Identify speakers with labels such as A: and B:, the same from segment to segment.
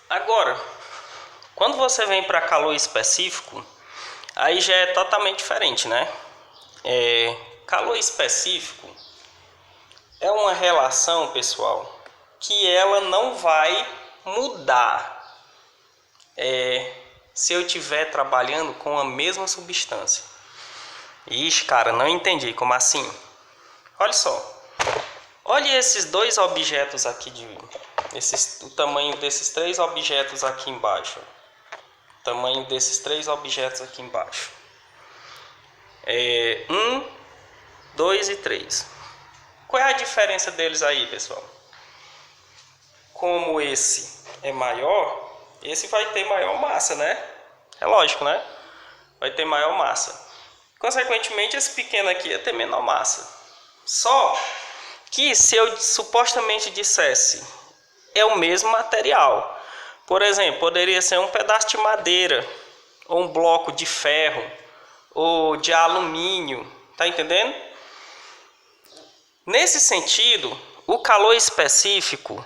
A: Agora, quando você vem para calor específico, aí já é totalmente diferente, né? Calor específico é uma relação, pessoal, que ela não vai mudar se eu estiver trabalhando com a mesma substância. Ixi, cara, não entendi. Como assim? Olha só. Olhe esses dois objetos aqui, o tamanho desses três objetos aqui embaixo. O tamanho desses três objetos aqui embaixo. 1, 2 e 3. Qual é a diferença deles aí, pessoal? Como esse é maior, esse vai ter maior massa, né? É lógico, né? Vai ter maior massa. Consequentemente, esse pequeno aqui ia ter menor massa. Só que se eu supostamente dissesse é o mesmo material, por exemplo, poderia ser um pedaço de madeira, ou um bloco de ferro, ou de alumínio, tá entendendo? Nesse sentido, o calor específico,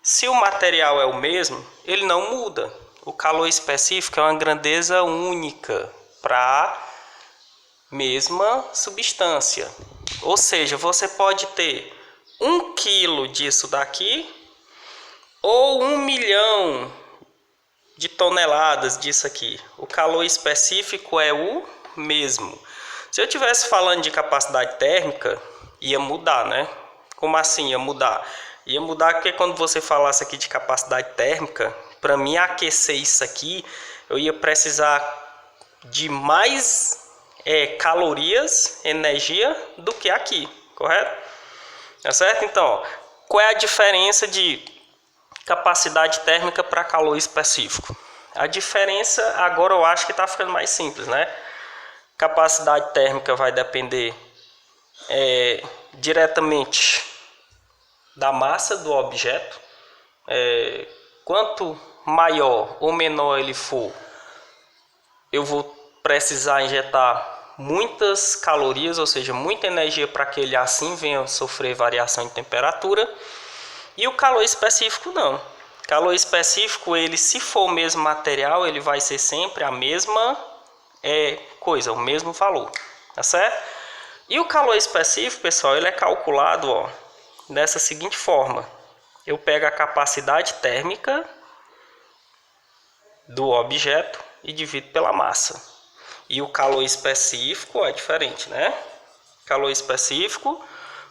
A: se o material é o mesmo, ele não muda. O calor específico é uma grandeza única para a mesma substância. Ou seja, você pode ter 1 quilo disso daqui ou 1 milhão de toneladas disso aqui. O calor específico é o mesmo. Se eu estivesse falando de capacidade térmica, ia mudar, né? Como assim ia mudar? Ia mudar porque quando você falasse aqui de capacidade térmica, para mim aquecer isso aqui, eu ia precisar de mais calorias, energia, do que aqui, correto? Tá certo? Então, ó, qual é a diferença de capacidade térmica para calor específico? A diferença agora eu acho que está ficando mais simples, né? Capacidade térmica vai depender diretamente da massa do objeto. Quanto maior ou menor ele for, eu vou precisar injetar muitas calorias, ou seja, muita energia para que ele assim venha sofrer variação de temperatura. E o calor específico não. Calor específico, ele, se for o mesmo material, ele vai ser sempre a mesma coisa, o mesmo valor, tá certo? E o calor específico, pessoal, ele é calculado, ó, dessa seguinte forma. Eu pego a capacidade térmica do objeto e divido pela massa. E o calor específico é diferente, né? Calor específico,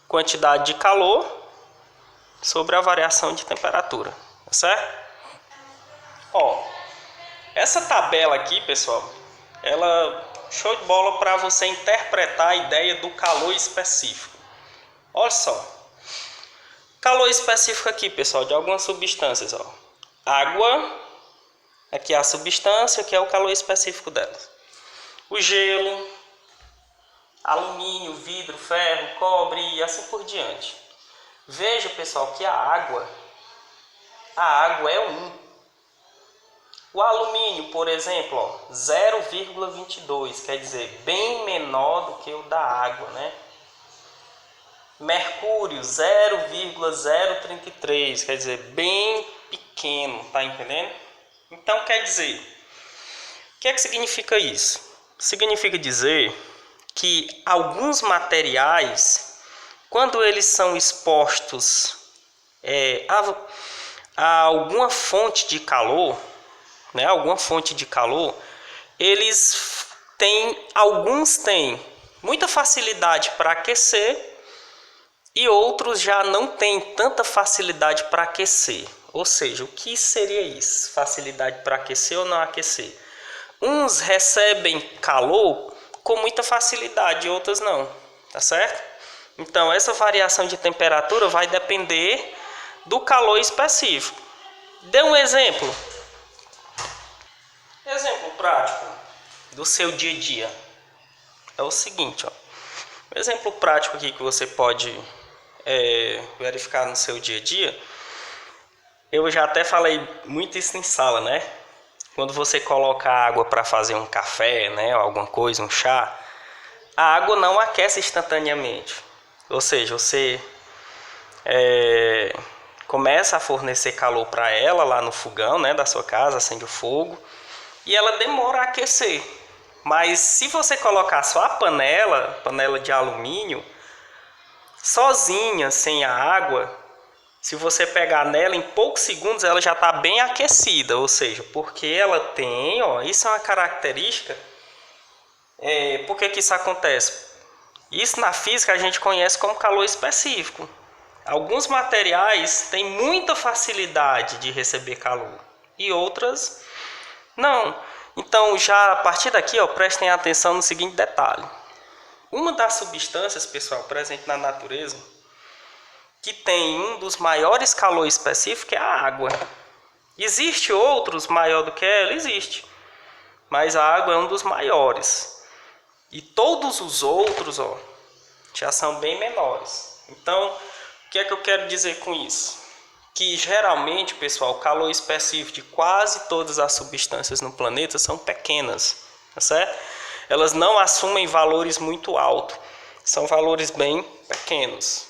A: quantidade de calor sobre a variação de temperatura, tá certo? Ó, essa tabela aqui, pessoal, ela show de bola para você interpretar a ideia do calor específico. Olha só. Calor específico aqui, pessoal, de algumas substâncias, ó. Água, aqui é a substância, que é o calor específico delas. O gelo, alumínio, vidro, ferro, cobre e assim por diante. Veja, pessoal, que a água é 1. O alumínio, por exemplo, ó, 0,22, quer dizer, bem menor do que o da água, né? Mercúrio, 0,033, quer dizer, bem pequeno, tá entendendo? Então, quer dizer, o que é que significa isso? Significa dizer que alguns materiais, quando eles são expostos a alguma fonte de calor, né, alguns têm muita facilidade para aquecer e outros já não têm tanta facilidade para aquecer. Ou seja, o que seria isso? Facilidade para aquecer ou não aquecer? Uns recebem calor com muita facilidade, outros não, tá certo? Então, essa variação de temperatura vai depender do calor específico. Dê um exemplo. Exemplo prático do seu dia a dia. É o seguinte, ó. Um exemplo prático aqui que você pode verificar no seu dia a dia. Eu já até falei muito isso em sala, né? Quando você coloca água para fazer um café, né, ou alguma coisa, um chá, a água não aquece instantaneamente. Ou seja, você começa a fornecer calor para ela lá no fogão, né, da sua casa, acende o fogo, e ela demora a aquecer. Mas se você colocar só a panela de alumínio, sozinha, sem a água, se você pegar nela, em poucos segundos ela já está bem aquecida, ou seja, porque ela tem, ó, isso é uma característica. Por que isso acontece? Isso na física a gente conhece como calor específico. Alguns materiais têm muita facilidade de receber calor e outras não. Então, já a partir daqui, ó, prestem atenção no seguinte detalhe. Uma das substâncias, pessoal, presente na natureza, que tem um dos maiores calor específico é a água. Existe outros maior do que ela? Existe. Mas a água é um dos maiores. E todos os outros, ó, já são bem menores. Então, o que é que eu quero dizer com isso? Que geralmente, pessoal, o calor específico de quase todas as substâncias no planeta são pequenas, tá certo? Elas não assumem valores muito altos, são valores bem pequenos.